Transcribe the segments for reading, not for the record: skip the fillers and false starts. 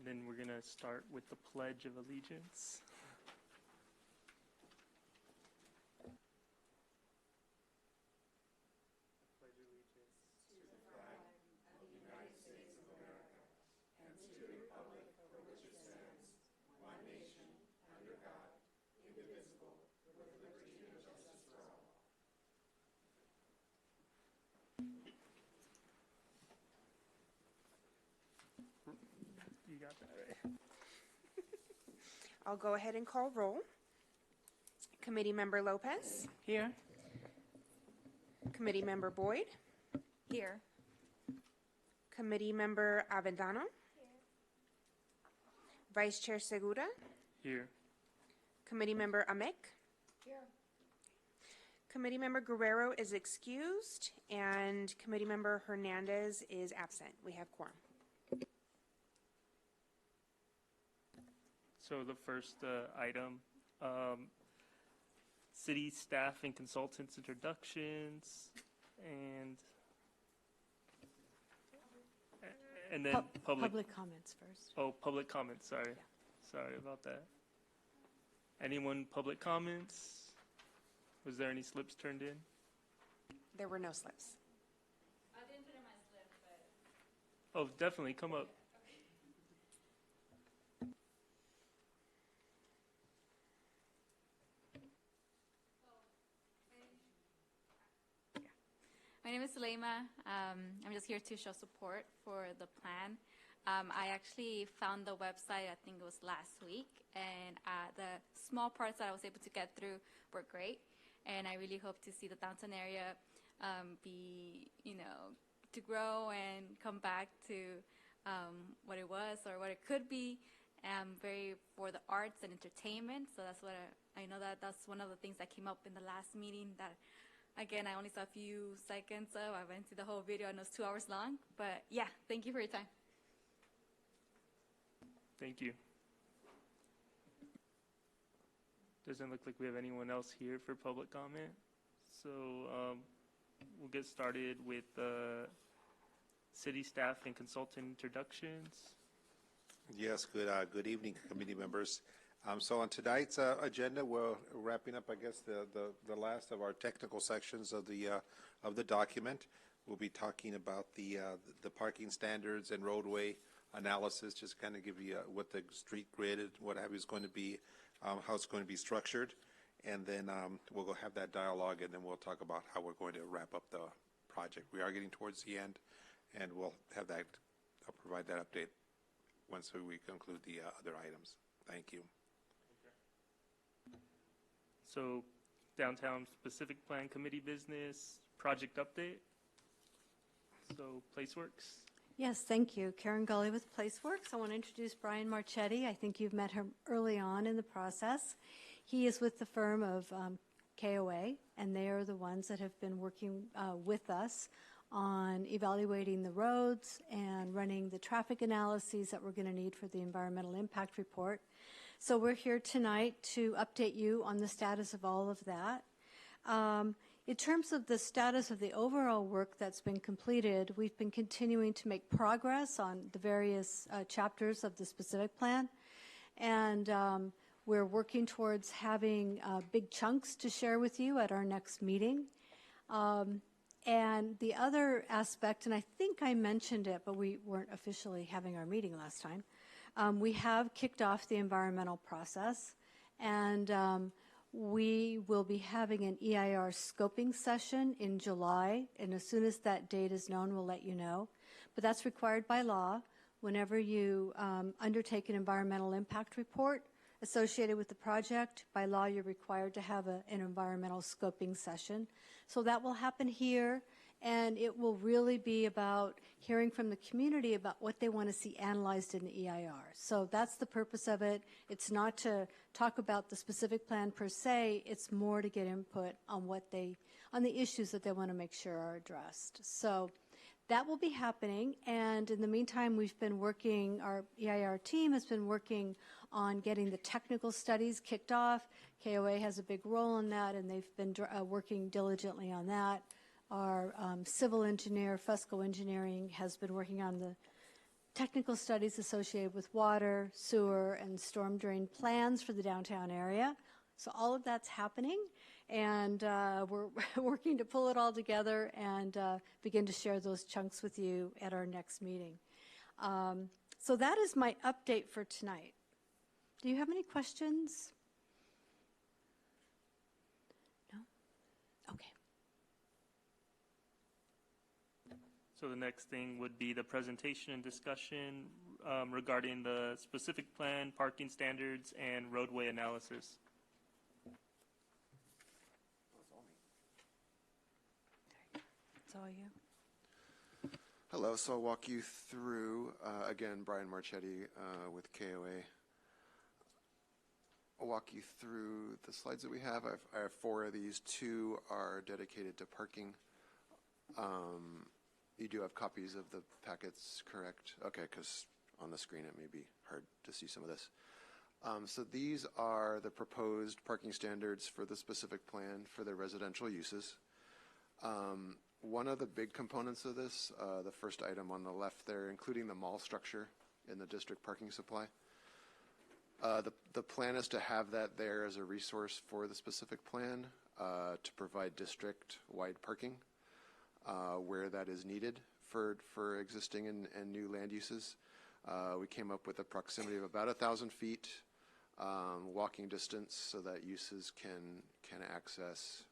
then we're going to start with the Pledge of Allegiance. You got that right. I'll go ahead and call roll. Committee Member Lopez. Here. Committee Member Boyd. Here. Committee Member Avendano. Here. Vice Chair Segura. Here. Committee Member Amek. Here. Committee Member Guerrero is excused, and Committee Member Hernandez is absent. We have quorum. So the first item, city staff and consultants introductions, and then Public comments first. Oh, public comments, sorry. Sorry about that. Anyone public comments? Was there any slips turned in? There were no slips. I didn't put in my slip, but Oh, definitely, come up. my name is Suleima. I'm just here to show support for the plan. I actually found the website, I think it was last week, and the small parts that I was able to get through were great. And I really hope to see the downtown area be, to grow and come back to what it was or what it could be. Very for the arts and entertainment. So that's what I know that's one of the things that came up in the last meeting that, again, I only saw a few seconds of. I went to the whole video and it was 2 hours long. But yeah, thank you for your time. Thank you. Doesn't look like we have anyone else here for public comment. So we'll get started with city staff and consultant introductions. Yes, good evening, committee members. So on tonight's agenda, we're wrapping up, I guess, the last of our technical sections of the document. We'll be talking about the parking standards and roadway analysis, just kind of give you what the street grid and what have you is going to be, how it's going to be structured, and then we'll go have that dialogue, and then we'll talk about how we're going to wrap up the project. We are getting towards the end, and we'll have that. I'll provide that update once we conclude the other items. Thank you. So downtown specific plan committee business, project update. So PlaceWorks. Yes, thank you. Karen Gully with PlaceWorks. I want to introduce Brian Marchetti. I think you've met him early on in the process. He is with the firm of KOA, and they are the ones that have been working with us on evaluating the roads and running the traffic analyses that we're going to need for the environmental impact report. So we're here tonight to update you on the status of all of that. In terms of the status of the overall work that's been completed, we've been continuing to make progress on the various chapters of the specific plan. And we're working towards having big chunks to share with you at our next meeting. And the other aspect, and I think I mentioned it, but we weren't officially having our meeting last time, we have kicked off the environmental process, and we will be having an EIR scoping session in July, and as soon as that date is known, we'll let you know. But that's required by law. Whenever you undertake an environmental impact report associated with the project, by law you're required to have an environmental scoping session. So that will happen here, and it will really be about hearing from the community about what they want to see analyzed in the EIR. So that's the purpose of it. It's not to talk about the specific plan per se, it's more to get input on on the issues that they want to make sure are addressed. So that will be happening, and in the meantime, we've been working, our EIR team has been working on getting the technical studies kicked off. KOA has a big role in that, and they've been working diligently on that. Our civil engineer, Fusco Engineering, has been working on the technical studies associated with water, sewer, and storm drain plans for the downtown area. So all of that's happening, and we're working to pull it all together and begin to share those chunks with you at our next meeting. So that is my update for tonight. Do you have any questions? No? Okay. So the next thing would be the presentation and discussion regarding the specific plan, parking standards, and roadway analysis. It's all you. Hello, so I'll walk you through, again, Brian Marchetti with KOA. I'll walk you through the slides that we have. I have 4 of these. 2 are dedicated to parking. You do have copies of the packets, correct? Okay, because on the screen it may be hard to see some of this. So these are the proposed parking standards for the specific plan for the residential uses. One of the big components of this, the first item on the left there, including the mall structure in the district parking supply. The plan is to have that there as a resource for the specific plan to provide district-wide parking where that is needed for existing and new land uses. We came up with a proximity of about 1,000 feet walking distance so that uses can access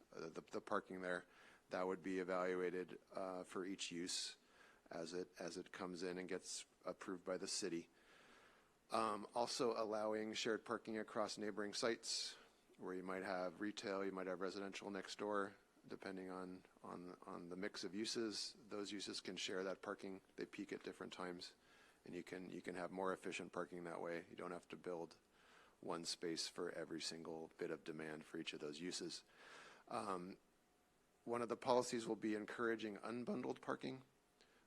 the parking there. That would be evaluated for each use as it comes in and gets approved by the city. Also allowing shared parking across neighboring sites where you might have retail, you might have residential next door, depending on the mix of uses. Those uses can share that parking. They peak at different times, and you can have more efficient parking that way. You don't have to build one space for every single bit of demand for each of those uses. One of the policies will be encouraging unbundled parking,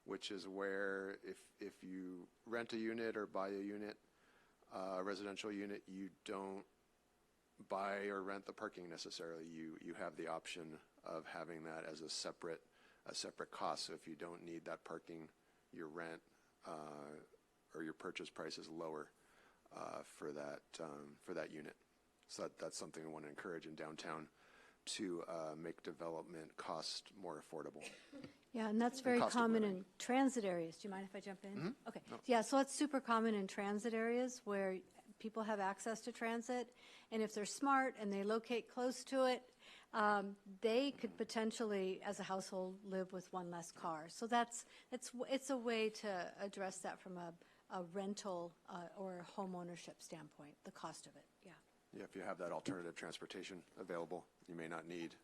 which is where if you rent a unit or buy a unit, a residential unit, you don't buy or rent the parking necessarily. You have the option of having that as a separate cost. So if you don't need that parking, your rent or your purchase price is lower for that unit. So that's something we want to encourage in downtown to make development cost more affordable. Yeah, and that's very cost of common living. in transit areas. Do you mind if I jump in? Mm-hmm. Okay. No. Yeah, so it's super common in transit areas where people have access to transit, and if they're smart and they locate close to it, they could potentially, as a household, live with one less car. So it's a way to address that from a rental or a home ownership standpoint, the cost of it. Yeah. Yeah, if you have that alternative transportation available, you may not need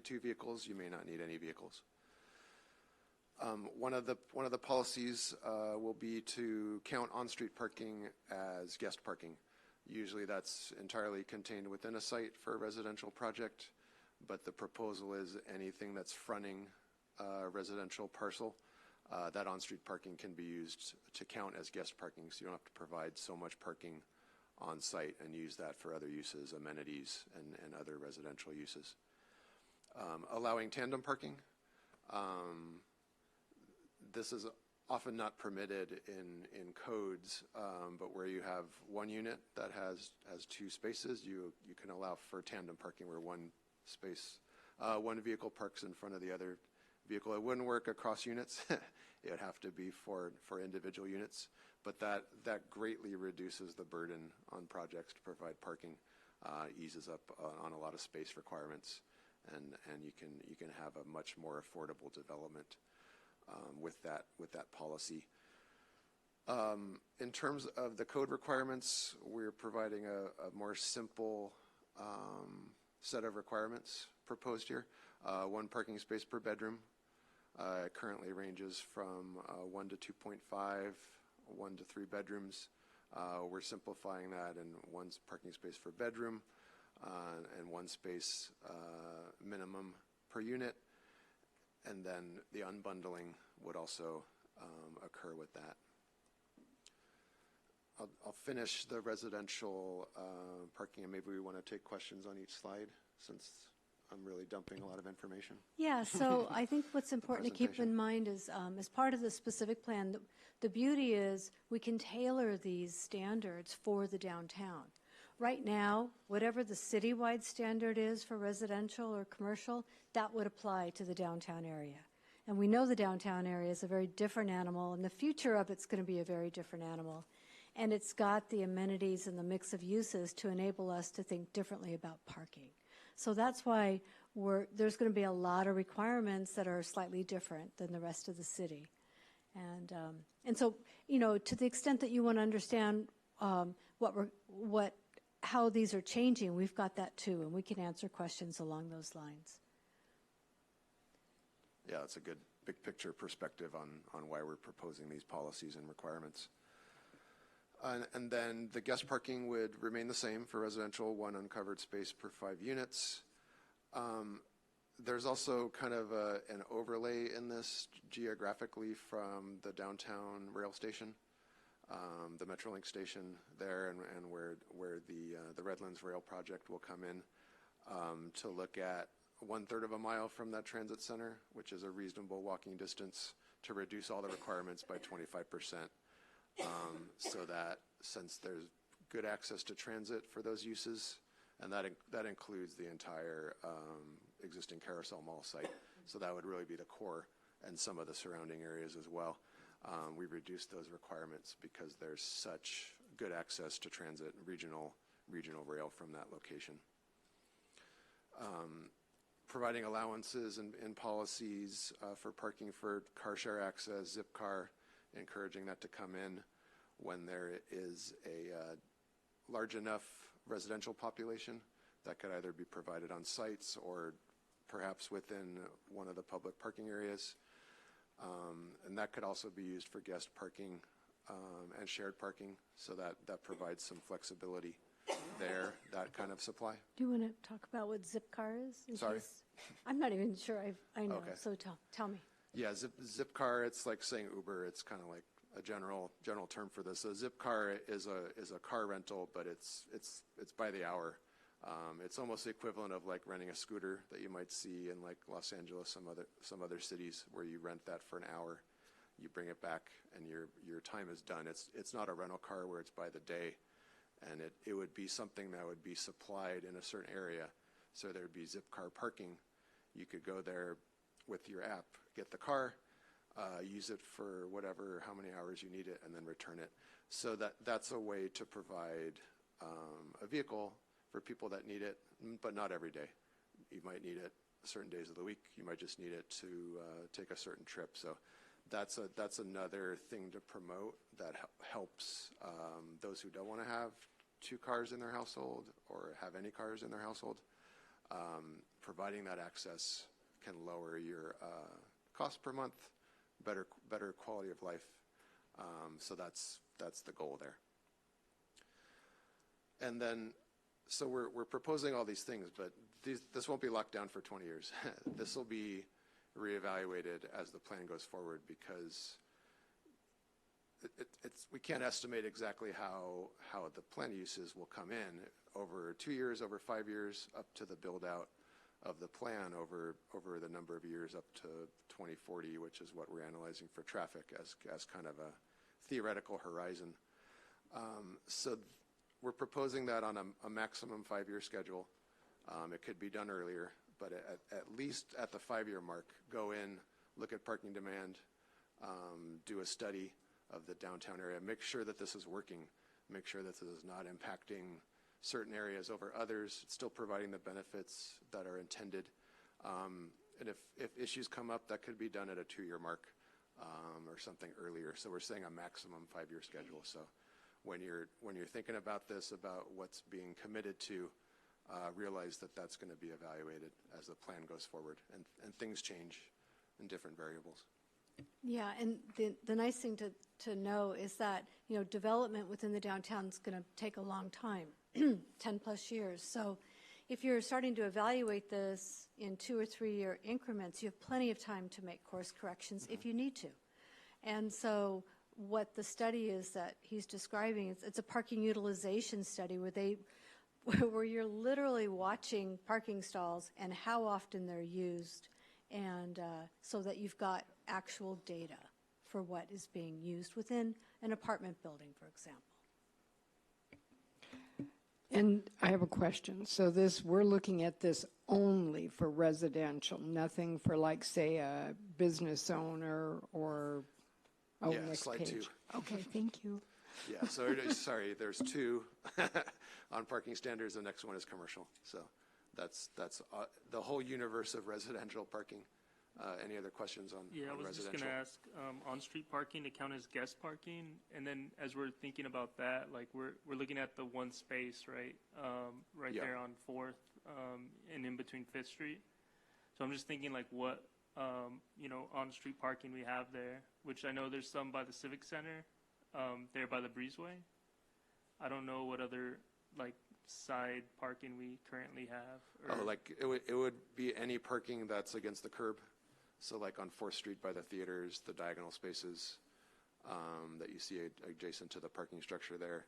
2 vehicles. You may not need any vehicles. One of the policies will be to count on-street parking as guest parking. Usually that's entirely contained within a site for a residential project, but the proposal is anything that's fronting a residential parcel, that on-street parking can be used to count as guest parking, so you don't have to provide so much parking on site and use that for other uses, amenities, and other residential uses. Allowing tandem parking. This is often not permitted in codes, but where you have one unit that has 2 spaces, you can allow for tandem parking where one vehicle parks in front of the other vehicle. It wouldn't work across units. It would have to be for individual units, but that greatly reduces the burden on projects to provide parking, eases up on a lot of space requirements, and you can have a much more affordable development with that policy. In terms of the code requirements, we're providing a more simple set of requirements proposed here. 1 parking space per bedroom. It currently ranges from 1 to 2.5, 1 to 3 bedrooms. We're simplifying that in 1 parking space per bedroom and 1 space minimum per unit. And then the unbundling would also occur with that. I'll finish the residential parking, and maybe we want to take questions on each slide since I'm really dumping a lot of information. Yeah, so I think what's important to keep Presentation. in mind is, as part of the specific plan, the beauty is we can tailor these standards for the downtown. Right now, whatever the citywide standard is for residential or commercial, that would apply to the downtown area. And we know the downtown area is a very different animal, and the future of it's going to be a very different animal. And it's got the amenities and the mix of uses to enable us to think differently about parking. So that's why there's going to be a lot of requirements that are slightly different than the rest of the city. And so, you know, to the extent that you want to understand how these are changing, we've got that too, and we can answer questions along those lines. Yeah, it's a good big picture perspective on why we're proposing these policies and requirements. And then the guest parking would remain the same for residential, 1 uncovered space per 5 units. There's also kind of an overlay in this geographically from the downtown rail station, the Metrolink station there, and where the Redlands Rail project will come in to look at 1/3 of a mile from that transit center, which is a reasonable walking distance, to reduce all the requirements by 25%. So that since there's good access to transit for those uses, and that includes the entire existing Carousel Mall site, so that would really be the core and some of the surrounding areas as well. We reduced those requirements because there's such good access to transit and regional rail from that location. Providing allowances and policies for parking for car share access, Zipcar, encouraging that to come in when there is a large enough residential population that could either be provided on sites or perhaps within one of the public parking areas. And that could also be used for guest parking and shared parking, so that provides some flexibility there, that kind of supply. Do you want to talk about what Zipcar is? Sorry? I'm not even sure I know, Okay. so tell me. Yeah, Zipcar, it's like saying Uber. It's kind of like a general term for this. So Zipcar is a car rental, but it's by the hour. It's almost the equivalent of like renting a scooter that you might see in like Los Angeles, some other cities where you rent that for an hour, you bring it back, and your time is done. It's not a rental car where it's by the day, and it would be something that would be supplied in a certain area. So there'd be Zipcar parking. You could go there with your app, get the car, use it for how many hours you need it, and then return it. So that's a way to provide a vehicle for people that need it, but not every day. You might need it certain days of the week. You might just need it to take a certain trip. So that's another thing to promote that helps those who don't want to have 2 cars in their household or have any cars in their household. Providing that access can lower your cost per month, better quality of life. So that's the goal there. And then, so we're proposing all these things, but this won't be locked down for 20 years. This will be reevaluated as the plan goes forward, because we can't estimate exactly how the plan uses will come in over 2 years, over 5 years, up to the build out of the plan over the number of years up to 2040, which is what we're analyzing for traffic as kind of a theoretical horizon. So we're proposing that on a maximum 5-year schedule. It could be done earlier, but at least at the 5-year mark, go in, look at parking demand, do a study of the downtown area, make sure that this is working, make sure that this is not impacting certain areas over others, still providing the benefits that are intended. And if issues come up, that could be done at a 2-year mark or something earlier. So we're saying a maximum 5-year schedule. So when you're thinking about this, about what's being committed to, realize that that's going to be evaluated as the plan goes forward, and things change in different variables. Yeah, and the nice thing to know is that, you know, development within the downtown is going to take a long time, 10 plus years. So if you're starting to evaluate this in 2 or 3 year increments, you have plenty of time to make course corrections if you need to. And so what the study is that he's describing, it's a parking utilization study where where you're literally watching parking stalls and how often they're used, and so that you've got actual data for what is being used within an apartment building, for example. And I have a question. So we're looking at this only for residential, nothing for, like, say, a business owner or, Yeah, next slide page. 2. Okay, thank you. Yeah, so sorry, there's 2 on parking standards. The next one is commercial. So that's the whole universe of residential parking. Any other questions on Yeah, I was just residential? gonna ask, on-street parking to count as guest parking, and then as we're thinking about that, like, we're looking at the one space, right? Right Yeah. there on 4th, and in between 5th Street. So I'm just thinking, like, what, on-street parking we have there, which I know there's some by the Civic Center, there by the Breezeway. I don't know what other, like, side parking we currently have. Oh, like it would be any parking that's against the curb. So like on 4th Street by the theaters, the diagonal spaces that you see adjacent to the parking structure there.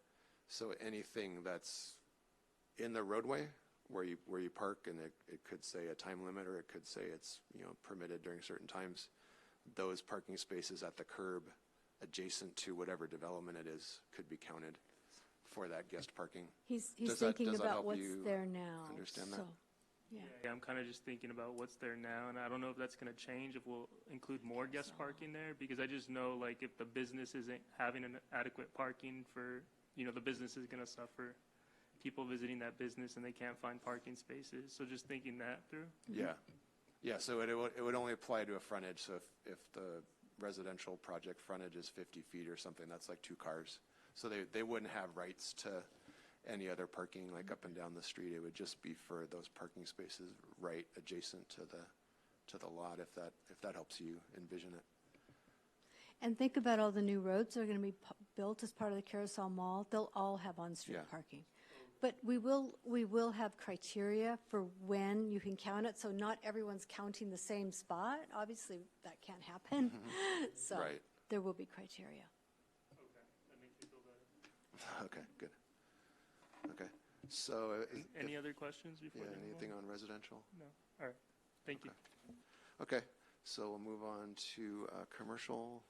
So anything that's in the roadway where you park, and it could say a time limit, or it could say it's permitted during certain times. Those parking spaces at the curb adjacent to whatever development it is could be counted for that guest parking. He's Does that thinking about help what's you there now. understand that? So, yeah. Yeah, I'm kind of just thinking about what's there now, and I don't know if that's going to change, if we'll include more guest parking there, because I just know, like, if the business isn't having an adequate parking for, the business is going to suffer. People visiting that business and they can't find parking spaces. So just thinking that through. Yeah. So it would only apply to a frontage. So if the residential project frontage is 50 feet or something, that's like 2 cars. So they wouldn't have rights to any other parking, like up and down the street. It would just be for those parking spaces right adjacent to the lot, if that helps you envision it. And think about all the new roads that are going to be built as part of the Carousel Mall. They'll all have on-street Yeah. parking. But we will have criteria for when you can count it, so not everyone's counting the same spot. Obviously, that can't happen. So Right. there will be criteria. Okay, that makes me feel better. Okay, good. Okay. So Any other questions before? yeah, we move anything on? on residential? No. All right. Thank you. Okay, so we'll move on to commercial.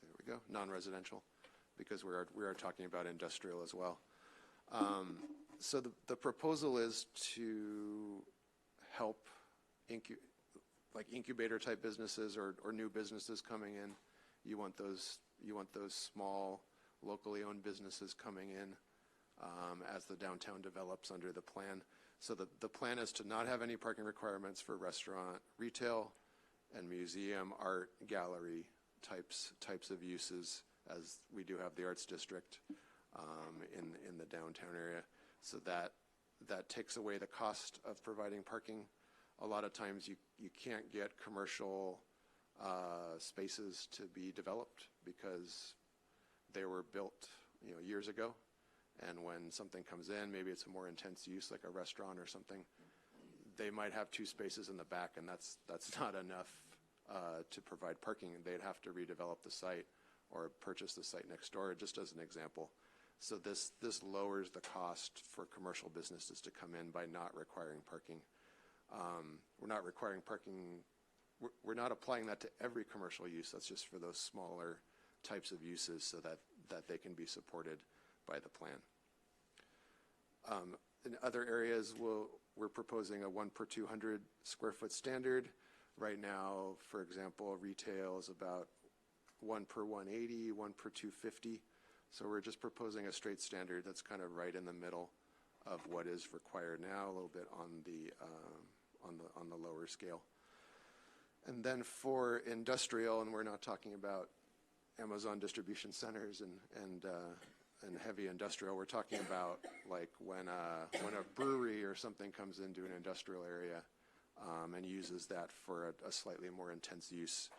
There we go, non-residential, because we are talking about industrial as well. So the proposal is to help incubator type businesses or new businesses coming in. You want those small locally owned businesses coming in as the downtown develops under the plan. So the plan is to not have any parking requirements for restaurant, retail, and museum, art, gallery types of uses, as we do have the Arts District in the downtown area. So that takes away the cost of providing parking. A lot of times you can't get commercial spaces to be developed because they were built years ago. And when something comes in, maybe it's a more intense use, like a restaurant or something, they might have 2 spaces in the back, and that's not enough to provide parking. They'd have to redevelop the site or purchase the site next door, just as an example. So this lowers the cost for commercial businesses to come in by not requiring parking. We're not requiring parking. We're not applying that to every commercial use. That's just for those smaller types of uses, so that they can be supported by the plan. In other areas, we're proposing a 1 per 200 square foot standard. Right now, for example, retail is about 1 per 180, 1 per 250. So we're just proposing a straight standard that's kind of right in the middle of what is required now, a little bit on the lower scale. And then for industrial, and we're not talking about Amazon distribution centers and heavy industrial. We're talking about like when a brewery or something comes into an industrial area and uses that for a slightly more intense use.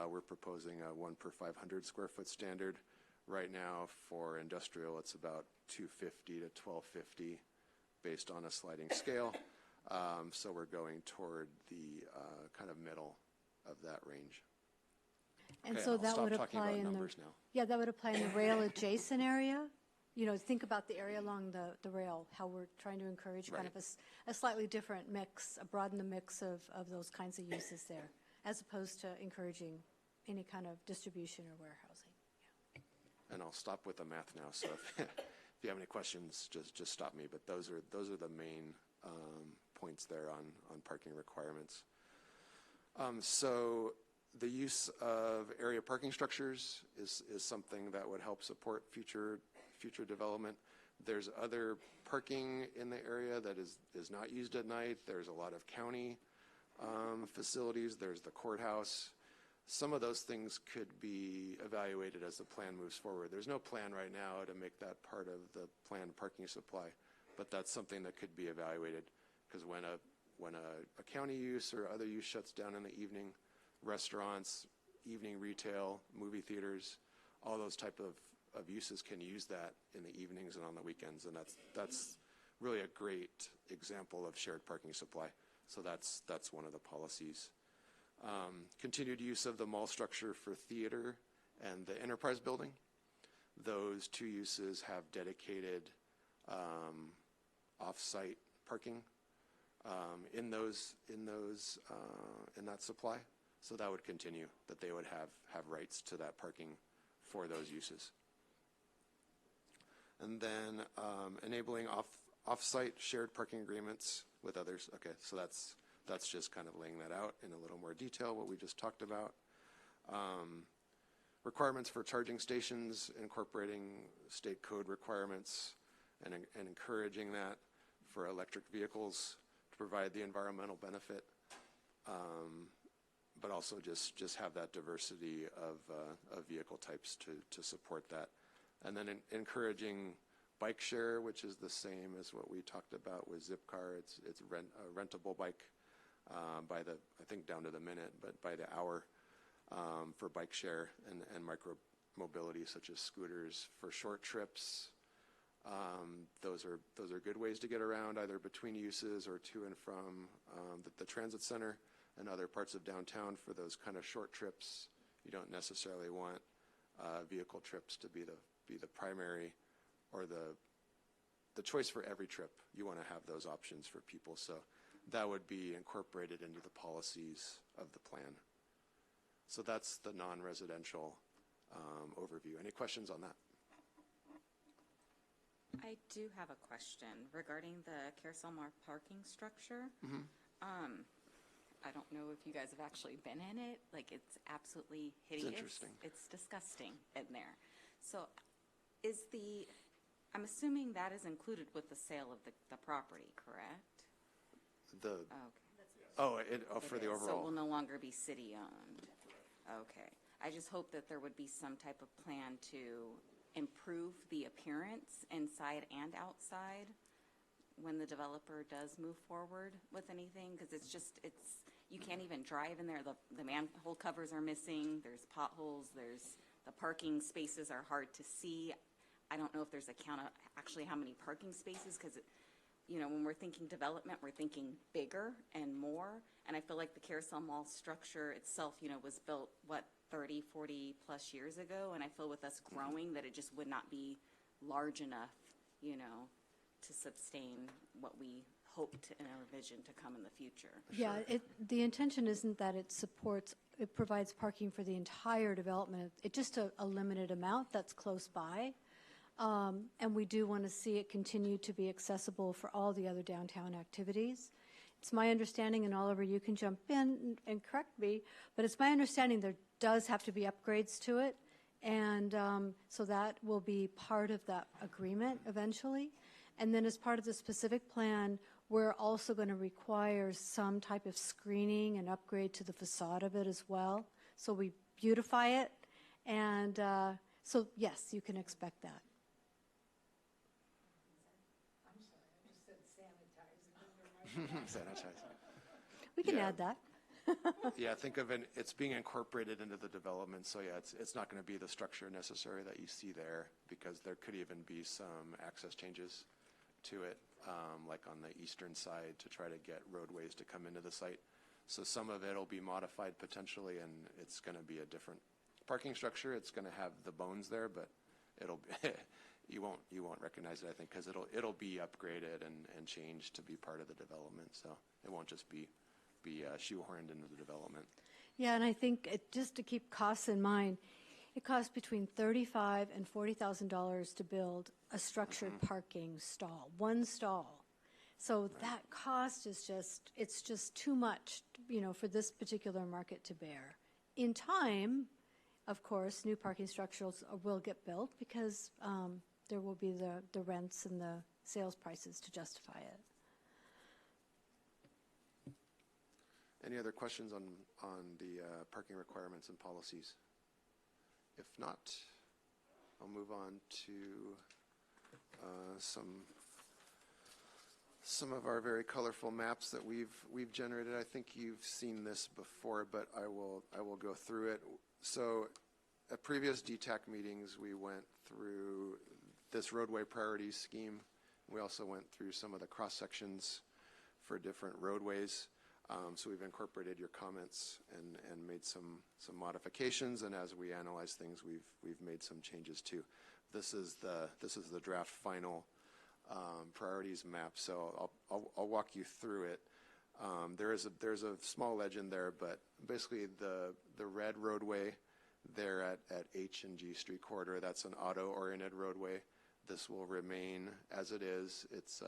We're proposing a 1 per 500 square foot standard. Right now for industrial, it's about 250 to 1250 based on a sliding scale. So we're going toward the kind of middle of that range. And Okay, so I'll that stop would talking apply about in the numbers now. yeah, that would apply in the rail adjacent area. think about the area along the rail, how we're trying to encourage kind of a slightly different mix, broaden the mix of those kinds of uses there, as opposed to encouraging any kind of distribution or warehousing. And I'll stop with the math now, so if you have any questions, just stop me. But those are the main points there on parking requirements. So the use of area parking structures is something that would help support future development. There's other parking in the area that is not used at night. There's a lot of county facilities. There's the courthouse. Some of those things could be evaluated as the plan moves forward. There's no plan right now to make that part of the planned parking supply, but that's something that could be evaluated, because when a county use or other use shuts down in the evening, restaurants, evening retail, movie theaters, all those type of uses can use that in the evenings and on the weekends, and that's really a great example of shared parking supply. So that's one of the policies. Continued use of the mall structure for theater and the enterprise building. Those two uses have dedicated off-site parking in that supply. So that would continue, that they would have rights to that parking for those uses. And then enabling off-site shared parking agreements with others. Okay, so that's just kind of laying that out in a little more detail, what we just talked about. Requirements for charging stations, incorporating state code requirements and encouraging that for electric vehicles to provide the environmental benefit, but also just have that diversity of vehicle types to support that. And then encouraging bike share, which is the same as what we talked about with Zipcar. It's a rentable bike by the, I think down to the minute, but by the hour for bike share and micro mobility, such as scooters for short trips. Those are good ways to get around, either between uses or to and from the transit center and other parts of downtown for those kind of short trips. You don't necessarily want vehicle trips to be the primary or the choice for every trip. You want to have those options for people. So that would be incorporated into the policies of the plan. So that's the non-residential overview. Any questions on that? I do have a question regarding the Carousel Mall parking structure. Mm-hmm. I don't know if you guys have actually been in it. Like, it's absolutely hideous. It's interesting. It's disgusting in there. So I'm assuming that is included with the sale of the property, correct? Okay. For It the is. overall. So it will no longer be city-owned. Okay. I just hope that there would be some type of plan to improve the appearance inside and outside when the developer does move forward with anything, because you can't even drive in there. The manhole covers are missing. There's potholes. The parking spaces are hard to see. I don't know if there's a count of actually how many parking spaces, because when we're thinking development, we're thinking bigger and more. And I feel like the Carousel Mall structure itself, was built, 30, 40 plus years ago. And I feel with us growing that it just would not be large enough, to sustain what we hoped in our vision to come in the future. Yeah, the intention isn't that it provides parking for the entire development. It's just a limited amount that's close by. And we do want to see it continue to be accessible for all the other downtown activities. It's my understanding, and Oliver, you can jump in and correct me, but it's my understanding there does have to be upgrades to it. And so that will be part of that agreement eventually. And then as part of the specific plan, we're also going to require some type of screening and upgrade to the facade of it as well. So we beautify it. And so, yes, you can expect that. Sanitize. We can Yeah. add that. Yeah, think of it, it's being incorporated into the development. So yeah, it's not going to be the structure necessary that you see there, because there could even be some access changes to it, like on the eastern side to try to get roadways to come into the site. So some of it will be modified potentially, and it's going to be a different parking structure. It's going to have the bones there, but you won't recognize it, I think, because it'll be upgraded and changed to be part of the development. So it won't just be shoehorned into the development. Yeah, and I think just to keep costs in mind, it costs between $35,000 and $40,000 to build a structured parking stall, one stall. So that cost is it's just too much, for this particular market to bear. In time, of course, new parking structures will get built because there will be the rents and the sales prices to justify it. Any other questions on the parking requirements and policies? If not, I'll move on to some of our very colorful maps that we've generated. I think you've seen this before, but I will go through it. So at previous DTAC meetings, we went through this roadway priorities scheme. We also went through some of the cross sections for different roadways. So we've incorporated your comments and made some modifications, and as we analyze things, we've made some changes too. This is the draft final priorities map. So I'll walk you through it. There's a small legend there, but basically the red roadway there at H and G Street corridor, that's an auto-oriented roadway. This will remain as it is. It's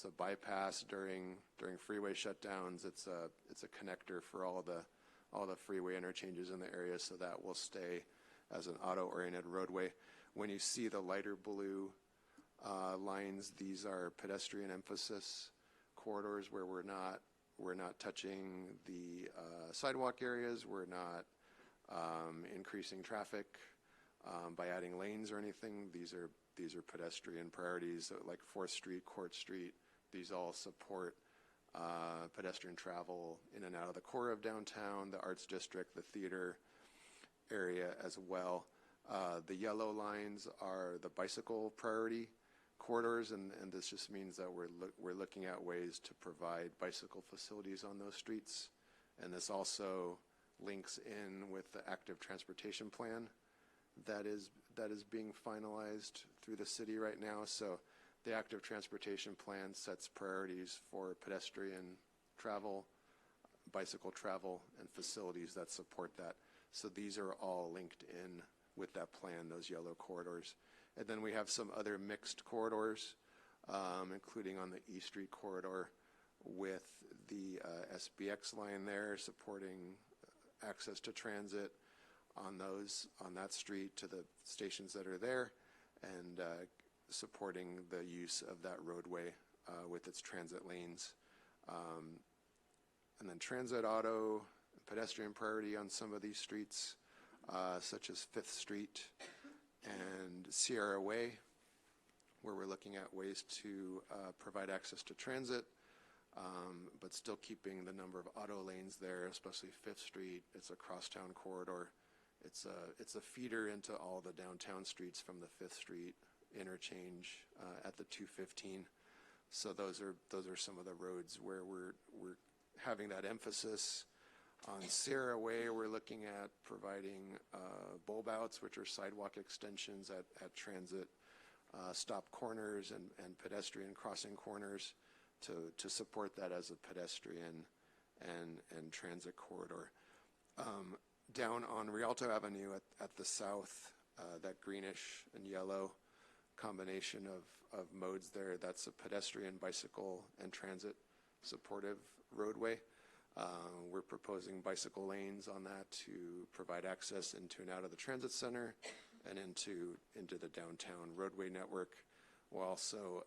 a bypass during freeway shutdowns. It's a connector for all the freeway interchanges in the area, so that will stay as an auto-oriented roadway. When you see the lighter blue lines, these are pedestrian emphasis corridors where we're not touching the sidewalk areas. We're not increasing traffic by adding lanes or anything. These are pedestrian priorities, like 4th Street, Court Street. These all support pedestrian travel in and out of the core of downtown, the Arts District, the theater area as well. The yellow lines are the bicycle priority corridors, and this just means that we're looking at ways to provide bicycle facilities on those streets. And this also links in with the active transportation plan that is being finalized through the city right now. So the active transportation plan sets priorities for pedestrian travel, bicycle travel, and facilities that support that. So these are all linked in with that plan, those yellow corridors. And then we have some other mixed corridors, including on the E Street corridor with the SBX line there supporting access to transit on that street to the stations that are there, and supporting the use of that roadway with its transit lanes. And then transit, auto, pedestrian priority on some of these streets, such as 5th Street and Sierra Way, where we're looking at ways to provide access to transit, but still keeping the number of auto lanes there, especially 5th Street. It's a crosstown corridor. It's a feeder into all the downtown streets from the 5th Street interchange at the 215. So those are some of the roads where we're having that emphasis. On Sierra Way, we're looking at providing bulb outs, which are sidewalk extensions at transit stop corners and pedestrian crossing corners to support that as a pedestrian and transit corridor. Down on Rialto Avenue at the south, that greenish and yellow combination of modes there, that's a pedestrian, bicycle, and transit supportive roadway. We're proposing bicycle lanes on that to provide access into and out of the transit center and into the downtown roadway network, while also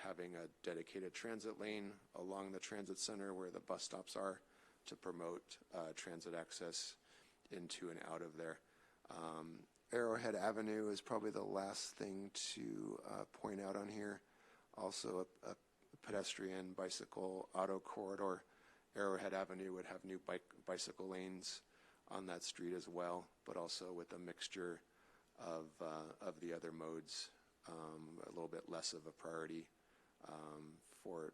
having a dedicated transit lane along the transit center where the bus stops are to promote transit access into and out of there. Arrowhead Avenue is probably the last thing to point out on here. Also a pedestrian, bicycle, auto corridor. Arrowhead Avenue would have new bicycle lanes on that street as well, but also with a mixture of the other modes, a little bit less of a priority for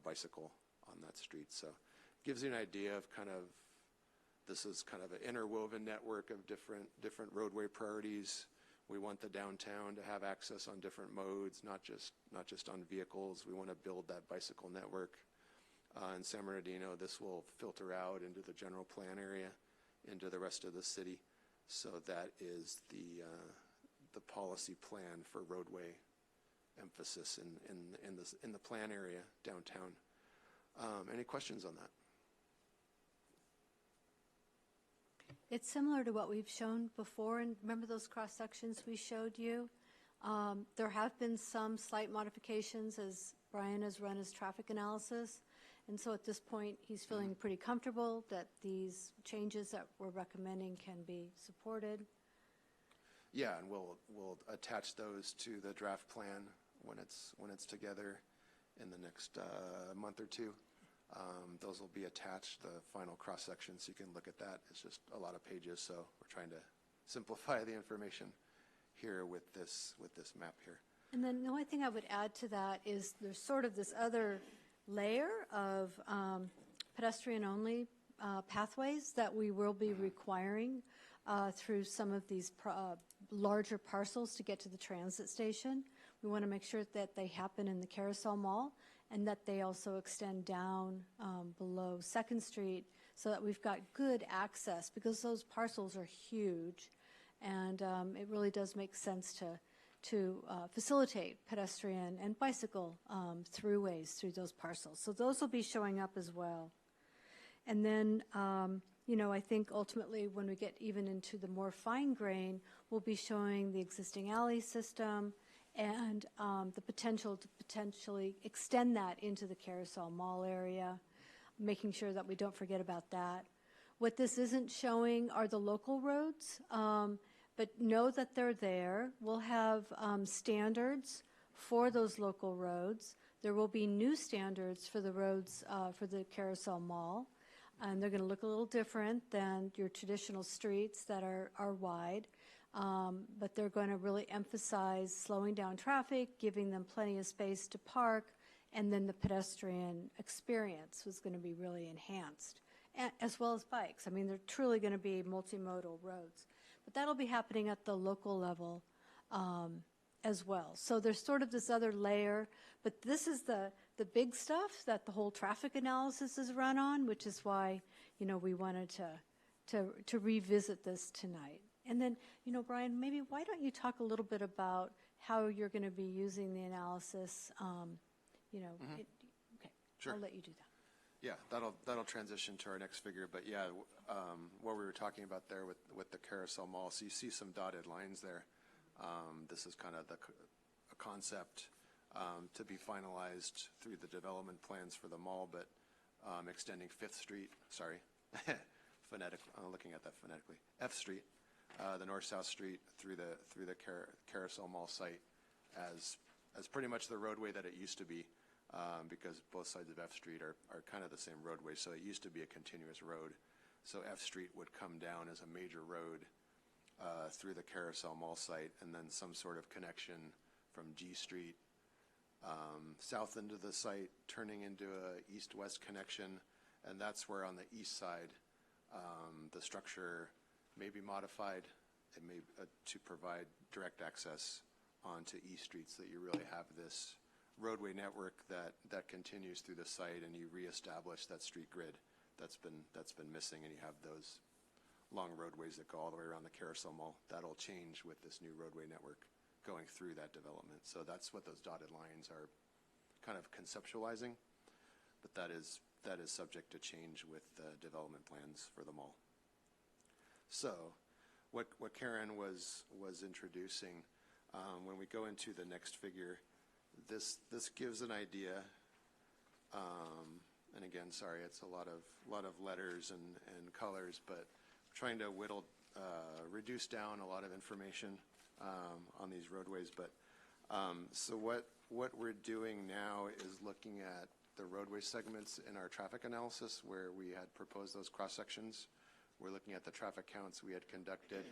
bicycle on that street. So it gives you an idea of this is kind of an interwoven network of different roadway priorities We want the downtown to have access on different modes, not just on vehicles. We want to build that bicycle network. In San Bernardino, this will filter out into the general plan area, into the rest of the city. So that is the policy plan for roadway emphasis in the plan area downtown. Any questions on that? It's similar to what we've shown before, and remember those cross sections we showed you? There have been some slight modifications as Brian has run his traffic analysis, and so at this point he's feeling pretty comfortable that these changes that we're recommending can be supported. Yeah, and we'll attach those to the draft plan when it's together in the next month or two. Those will be attached, the final cross section, so you can look at that. It's just a lot of pages, so we're trying to simplify the information here with this map here. And then the only thing I would add to that is there's sort of this other layer of pedestrian-only pathways that we will be requiring through some of these larger parcels to get to the transit station. We want to make sure that they happen in the Carousel Mall and that they also extend down below 2nd Street so that we've got good access, because those parcels are huge, and it really does make sense to facilitate pedestrian and bicycle throughways through those parcels. So those will be showing up as well. And then, I think ultimately when we get even into the more fine grain, we'll be showing the existing alley system and the potential to potentially extend that into the Carousel Mall area, making sure that we don't forget about that. What this isn't showing are the local roads, but know that they're there. We'll have standards for those local roads. There will be new standards for the roads for the Carousel Mall, and they're going to look a little different than your traditional streets that are wide. But they're going to really emphasize slowing down traffic, giving them plenty of space to park, and then the pedestrian experience was going to be really enhanced, as well as bikes. I mean, they're truly going to be multimodal roads. But that'll be happening at the local level as well. So there's sort of this other layer, but this is the big stuff that the whole traffic analysis is run on, which is why, we wanted to revisit this tonight. And then, Brian, maybe why don't you talk a little bit about how you're going to be using the analysis? Okay, Sure. I'll let you do that. Yeah, that'll transition to our next figure. But yeah, what we were talking about there with the Carousel Mall, so you see some dotted lines there. This is kind of a concept to be finalized through the development plans for the mall, but extending 5th Street, sorry, I'm looking at that phonetically, F Street, the North-South Street through the Carousel Mall site as pretty much the roadway that it used to be, because both sides of F Street are kind of the same roadway. So it used to be a continuous road. So F Street would come down as a major road through the Carousel Mall site, and then some sort of connection from G Street south into the site, turning into a east-west connection. And that's where on the east side, the structure may be modified. It may to provide direct access onto East Street, so that you really have this roadway network that continues through the site, and you reestablish that street grid that's been missing, and you have those long roadways that go all the way around the Carousel Mall. That'll change with this new roadway network going through that development. So that's what those dotted lines are kind of conceptualizing, but that is subject to change with development plans for the mall. So what Karen was introducing, when we go into the next figure, this gives an idea, and again, sorry, it's a lot of letters and colors, but trying to reduce down a lot of information on these roadways. But so what we're doing now is looking at the roadway segments in our traffic analysis where we had proposed those cross sections. We're looking at the traffic counts we had conducted.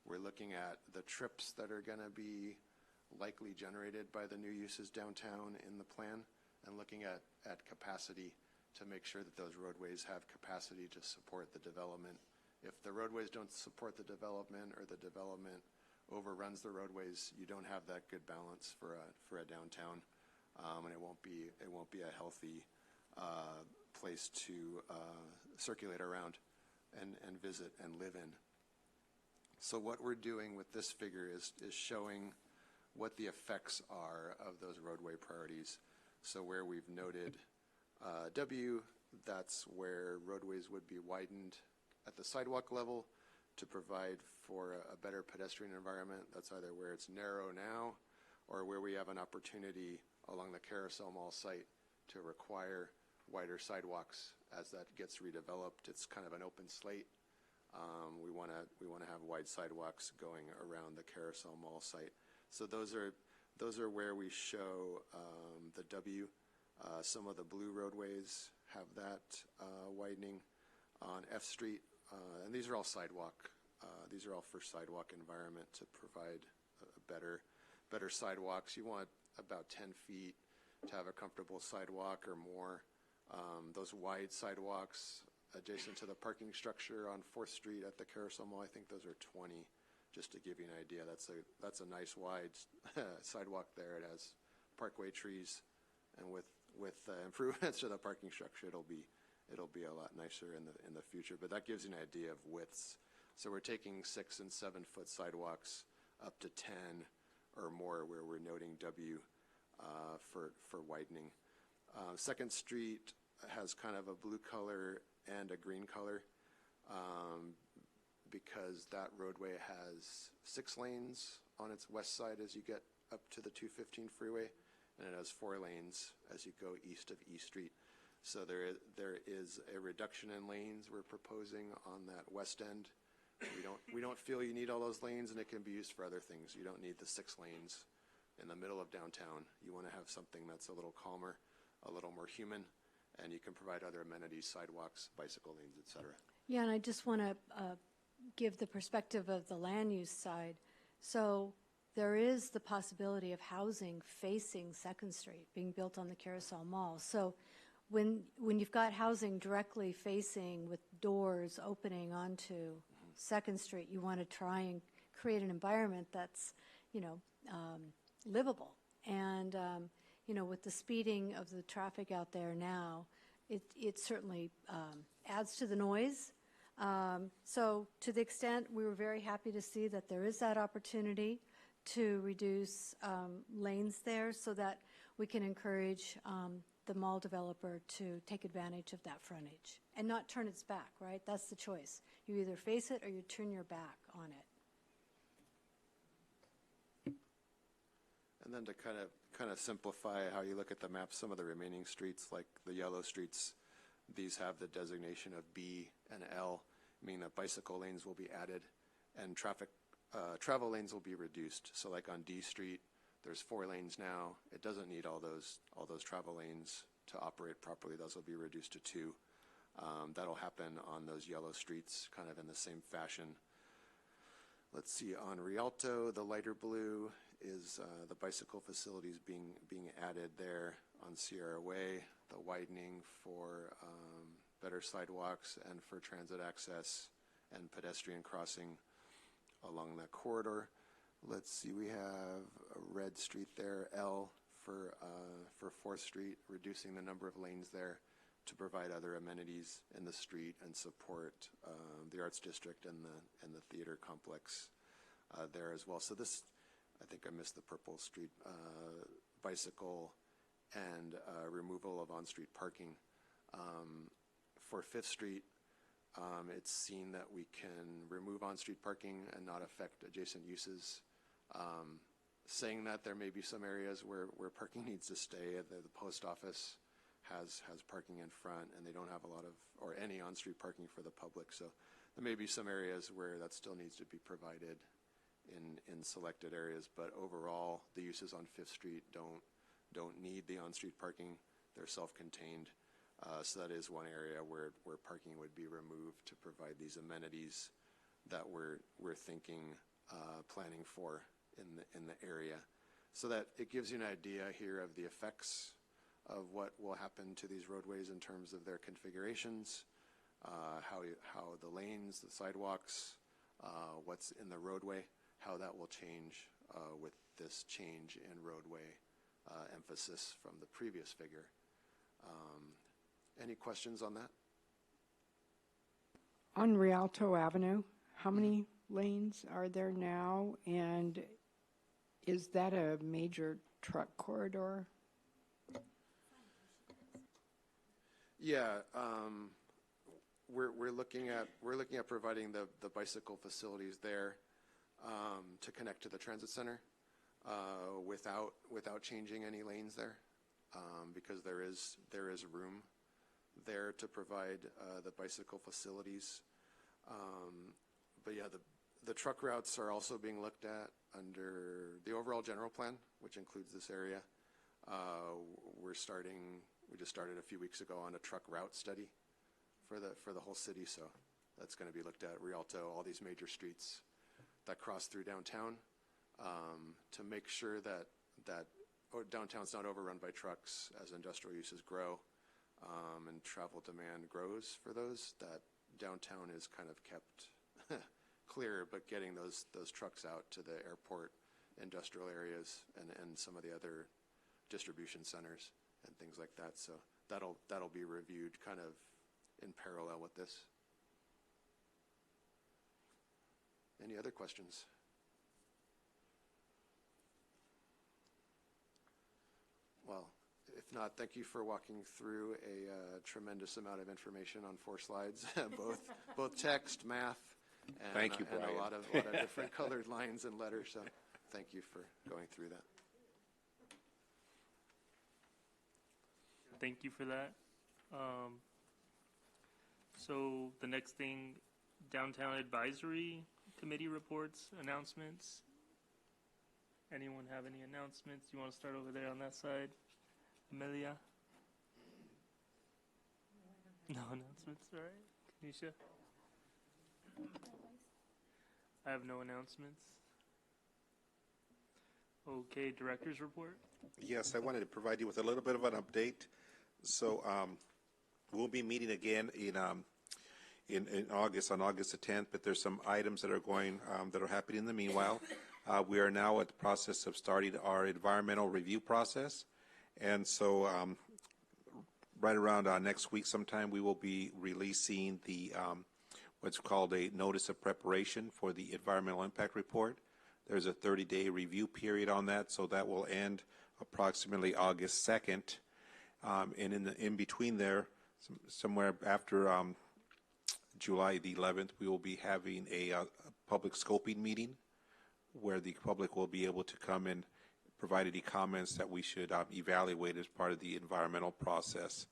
We're looking at the trips that are going to be likely generated by the new uses downtown in the plan, and looking at capacity to make sure that those roadways have capacity to support the development. If the roadways don't support the development, or the development overruns the roadways, you don't have that good balance for a downtown, and it won't be a healthy place to circulate around and visit and live in. So what we're doing with this figure is showing what the effects are of those roadway priorities. So where we've noted W, that's where roadways would be widened at the sidewalk level to provide for a better pedestrian environment. That's either where it's narrow now or where we have an opportunity along the Carousel Mall site to require wider sidewalks as that gets redeveloped. It's kind of an open slate. We want to have wide sidewalks going around the Carousel Mall site. So those are where we show the W. Some of the blue roadways have that widening on F Street, and these are all sidewalk. These are all for sidewalk environment to provide a better sidewalks. You want about 10 feet to have a comfortable sidewalk or more. Those wide sidewalks adjacent to the parking structure on 4th Street at the Carousel Mall, I think those are 20, just to give you an idea. That's a nice wide sidewalk there. It has parkway trees, and with improvements to the parking structure, it'll be a lot nicer in the future. But that gives you an idea of widths. So we're taking 6 and 7 foot sidewalks up to 10 or more, where we're noting W for widening. 2nd Street has kind of a blue color and a green color because that roadway has 6 lanes on its west side as you get up to the 215 freeway, and it has 4 lanes as you go east of E Street. So there is a reduction in lanes we're proposing on that west end. We don't feel you need all those lanes, and it can be used for other things. You don't need the 6 lanes in the middle of downtown. You want to have something that's a little calmer, a little more human, and you can provide other amenities, sidewalks, bicycle lanes, et cetera. Yeah, and I just want to give the perspective of the land use side. So there is the possibility of housing facing 2nd Street being built on the Carousel Mall. So when you've got housing directly facing with doors opening onto 2nd Street, you want to try and create an environment that's, livable. And, with the speeding of the traffic out there now, it certainly adds to the noise. So to the extent we were very happy to see that there is that opportunity to reduce lanes there so that we can encourage the mall developer to take advantage of that frontage and not turn its back, right? That's the choice. You either face it or you turn your back on it. And then to kind of simplify how you look at the map, some of the remaining streets, like the yellow streets, these have the designation of B and L, meaning that bicycle lanes will be added and travel lanes will be reduced. So like on D Street, there's 4 lanes now. It doesn't need all those travel lanes to operate properly. Those will be reduced to 2. That'll happen on those yellow streets, kind of in the same fashion. Let's see, on Rialto, the lighter blue is the bicycle facilities being added there. On Sierra Way, the widening for better sidewalks and for transit access and pedestrian crossing along that corridor. Let's see, we have a red street there, L, for 4th Street, reducing the number of lanes there to provide other amenities in the street and support the Arts District and the theater complex there as well. So this, I think I missed the purple street, bicycle and removal of on-street parking. For 5th Street, it's seen that we can remove on-street parking and not affect adjacent uses. Saying that, there may be some areas where parking needs to stay. The post office has parking in front, and they don't have a lot of, or any on-street parking for the public. So there may be some areas where that still needs to be provided in selected areas. But overall, the uses on 5th Street don't need the on-street parking. They're self-contained. So that is one area where parking would be removed to provide these amenities that we're thinking, planning for in the area. So that it gives you an idea here of the effects of what will happen to these roadways in terms of their configurations, how the lanes, the sidewalks, what's in the roadway, how that will change with this change in roadway emphasis from the previous figure. Any questions on that? On Rialto Avenue, how many lanes are there now? And is that a major truck corridor? Yeah, we're looking at providing the bicycle facilities there to connect to the transit center without changing any lanes there, because there is room there to provide the bicycle facilities. But yeah, the truck routes are also being looked at under the overall general plan, which includes this area. We just started a few weeks ago on a truck route study for the whole city, so that's going to be looked at Rialto, all these major streets that cross through downtown, to make sure that downtown's not overrun by trucks as industrial uses grow and travel demand grows for those, that downtown is kind of kept clear, but getting those trucks out to the airport, industrial areas, and some of the other distribution centers and things like that. So that'll be reviewed kind of in parallel with this. Any other questions? Well, if not, thank you for walking through a tremendous amount of information on 4 slides, both text, math, and, Thank you, and Brian. a lot of different colored lines and letters. So thank you for going through that. Thank you for that. So the next thing, Downtown Advisory Committee reports, announcements. Anyone have any announcements? You want to start over there on that side? Amelia? No announcements, all right. Kanisha? I have no announcements. Okay, director's report. Yes, I wanted to provide you with a little bit of an update. So we'll be meeting again in August, on August the 10th, but there's some items that are that are happening in the meanwhile. We are now at the process of starting our environmental review process. And so right around next week sometime, we will be releasing the what's called a notice of preparation for the environmental impact report. There's a 30-day review period on that, so that will end approximately August 2nd. And in between there, somewhere after July the 11th, we will be having a public scoping meeting where the public will be able to come and provide any comments that we should evaluate as part of the environmental process.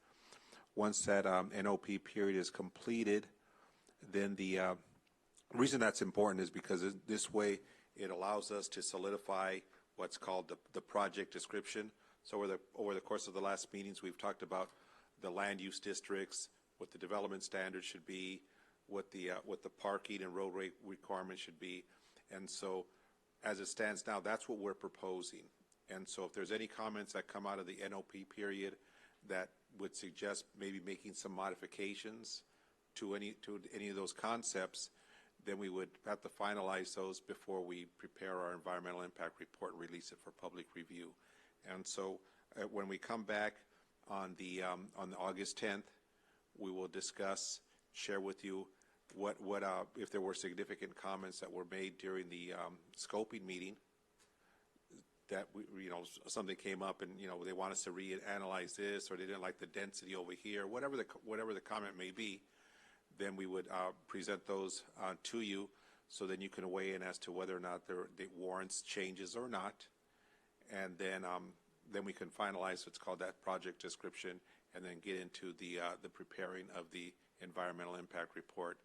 Once that NOP period is completed, then the reason that's important is because this way it allows us to solidify what's called the project description. So over the course of the last meetings, we've talked about the land use districts, what the development standards should be, what the parking and roadway requirements should be. And so as it stands now, that's what we're proposing. And so if there's any comments that come out of the NOP period that would suggest maybe making some modifications to any of those concepts, then we would have to finalize those before we prepare our environmental impact report and release it for public review. And so when we come back on the August 10th, we will discuss, share with you what if there were significant comments that were made during the scoping meeting, that something came up and they want us to reanalyze this, or they didn't like the density over here, whatever the comment may be, then we would present those to you, so then you can weigh in as to whether or not it warrants changes or not, and then we can finalize what's called that project description, and then get into the preparing of the environmental impact report.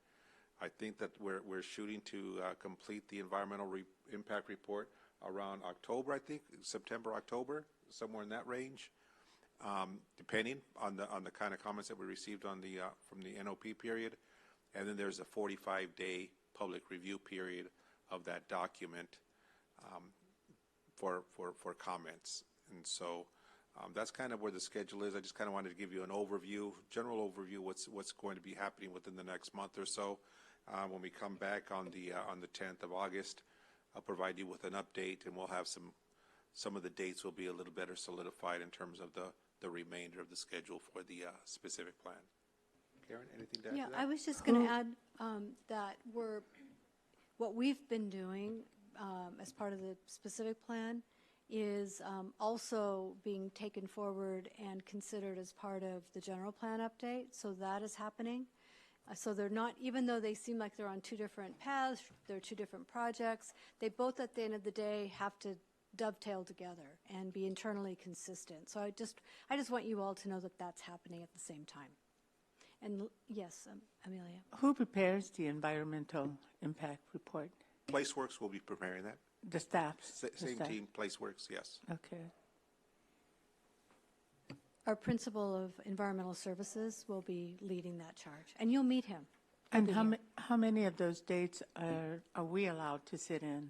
I think that we're shooting to complete the environmental impact report around October. I think September, October, somewhere in that range, depending on the kind of comments that we received on from the NOP period. And then there's a 45-day public review period of that document for comments. And so that's kind of where the schedule is. I just kind of wanted to give you an overview, general overview, what's going to be happening within the next month or so. When we come back on the 10th of August, I'll provide you with an update, and we'll have some of the dates will be a little better solidified in terms of the remainder of the schedule for the specific plan. Karen, anything to add Yeah, to that? I was just going to add that what we've been doing as part of the specific plan is also being taken forward and considered as part of the general plan update. So that is happening. So they're not, even though they seem like they're on two different paths, they're two different projects, they both at the end of the day have to dovetail together and be internally consistent. So I just want you all to know that that's happening at the same time. And yes, Amelia. Who prepares the environmental impact report? PlaceWorks will be preparing that. The staff? Same team, PlaceWorks, yes. Okay. Our principal of environmental services will be leading that charge, and you'll meet him. And how many of those dates are we allowed to sit in?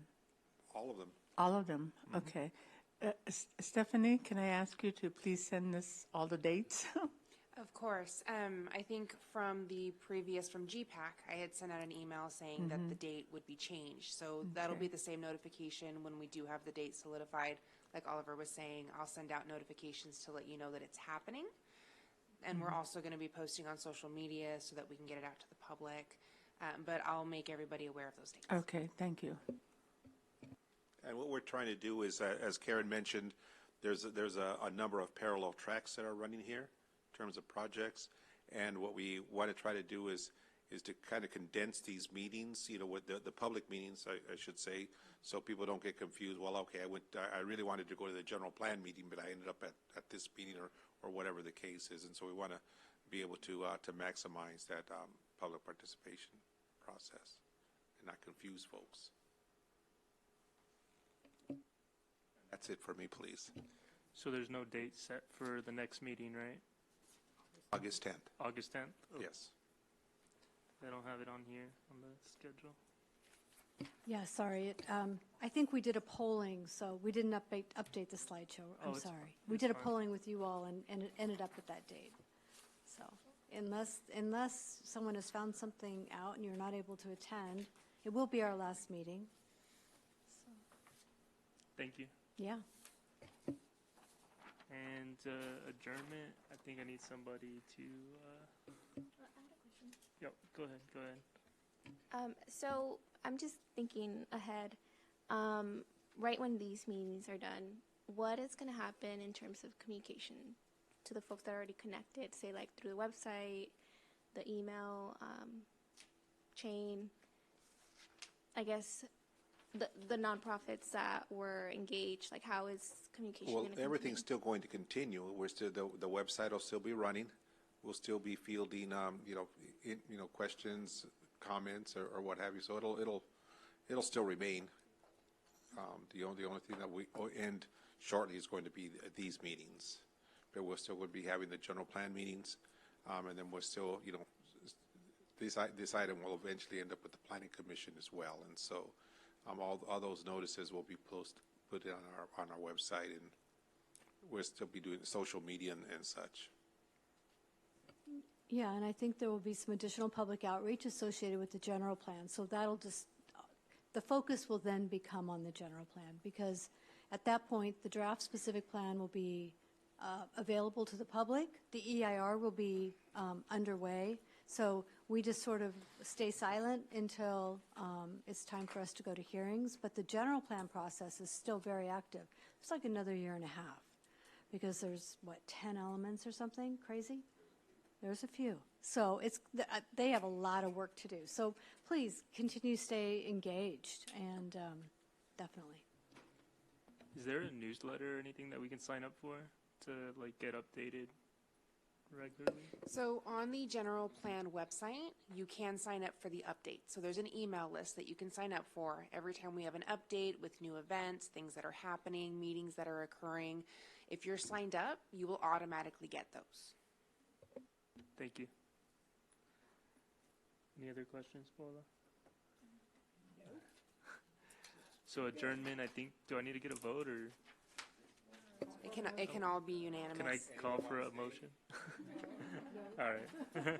All of them. All of them? Okay. Stephanie, can I ask you to please send us all the dates? Of course. I think from GPAC, I had sent out an email saying that the date would be changed. So that'll be the same notification when we do have the date solidified. Like Oliver was saying, I'll send out notifications to let you know that it's happening. And we're also going to be posting on social media so that we can get it out to the public. But I'll make everybody aware of those dates. Okay, thank you. And what we're trying to do is, as Karen mentioned, there's a number of parallel tracks that are running here in terms of projects. And what we want to try to do is to kind of condense these meetings, with the public meetings, I should say, so people don't get confused. Well, okay, I really wanted to go to the general plan meeting, but I ended up at this meeting or whatever the case is. And so we want to be able to maximize that public participation process and not confuse folks. That's it for me, please. So there's no date set for the next meeting, right? August 10th. August 10th? Yes. I don't have it on here on the schedule. Yeah, sorry. I think we did a polling, so we didn't update the slideshow. I'm it's sorry. fine. We It's did a fine. polling with you all, and it ended up at that date. So unless someone has found something out and you're not able to attend, it will be our last meeting. Thank you. Yeah. And adjournment, I think I need somebody to, yep, go ahead. So I'm just thinking ahead. Right when these meetings are done, what is going to happen in terms of communication to the folks that are already connected, say like through the website, the email chain? I guess the nonprofits that were engaged, like how is communication Well, going to everything's still going to continue. We're still the website will still be running. We'll still be fielding, questions, comments, or what have you. So it'll still remain. The only thing that we end shortly is going to be these meetings, but we're still going to be having the general plan meetings, and then we're still, this item will eventually end up with the planning commission as well, and so all those notices will be put on our website, and we'll still be doing social media and such. Yeah, and I think there will be some additional public outreach associated with the general plan. So the focus will then become on the general plan, because at that point, the draft specific plan will be available to the public. The EIR will be underway. So we just sort of stay silent until it's time for us to go to hearings. But the general plan process is still very active. It's like another year and a half, because there's, 10 elements or something crazy? There's a few. So they have a lot of work to do. So please continue to stay engaged, and definitely. Is there a newsletter or anything that we can sign up for to get updated regularly? So on the general plan website, you can sign up for the update. So there's an email list that you can sign up for every time we have an update with new events, things that are happening, meetings that are occurring. If you're signed up, you will automatically get those. Thank you. Any other questions, Paula? So adjournment, I think, do I need to get a vote, or It can all be unanimous. can I call for a motion? All right.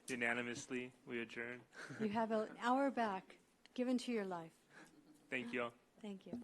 Unanimously, we adjourn. You have an hour back given to your life. Thank you all. Thank you.